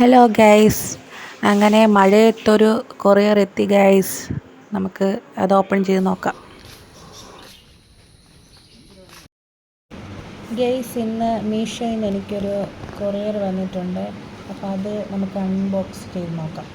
Hello guys, അങ്ങനെ മഴയത്തൊരു courier എത്തി guys. നമുക്ക് അത് ഓപ്പൺ ചെയ്ത് നോക്കാം. ഗൈസ്, ഇന്ന് മീഷോയിൽ നിന്ന് എനിക്കൊരു കൊറിയർ വന്നിട്ടുണ്ട്. അപ്പോൾ അത് നമുക്ക് അൺബോക്സ് ചെയ്ത് നോക്കാം.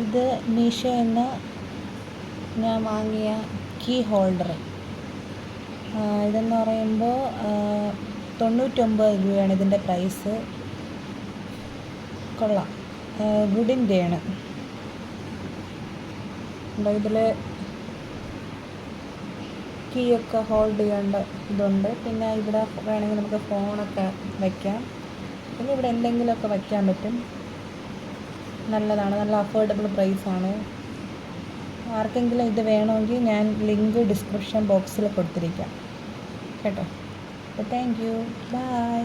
ഇത് മീഷോയിൽ നിന്ന് ഞാൻ വാങ്ങിയ കീ ഹോൾഡർ. ഇതെന്ന് പറയുമ്പോൾ 99 രൂപയാണ് ഇതിൻ്റെ പ്രൈസ്. കൊള്ളാം, വുഡിൻ്റെയാണ്. ഇതിൽ കീ ഒക്കെ ഹോൾഡ് ചെയ്യേണ്ട ഇതുണ്ട്. പിന്നെ ഇവിടെ വേണമെങ്കിൽ നമുക്ക് ഫോണൊക്കെ വയ്ക്കാം. പിന്നെ ഇവിടെ എന്തെങ്കിലുമൊക്കെ വയ്ക്കാൻ പറ്റും. നല്ലതാണ്, നല്ല അഫോർഡബിൾ പ്രൈസാണ്. ആർക്കെങ്കിലും ഇത് വേണമെങ്കിൽ ഞാൻ ലിങ്ക് ഡിസ്ക്രിപ്ഷൻ ബോക്സിൽ കൊടുത്തിരിക്കാം കേട്ടോ. അപ്പോൾ താങ്ക് യു, ബൈ.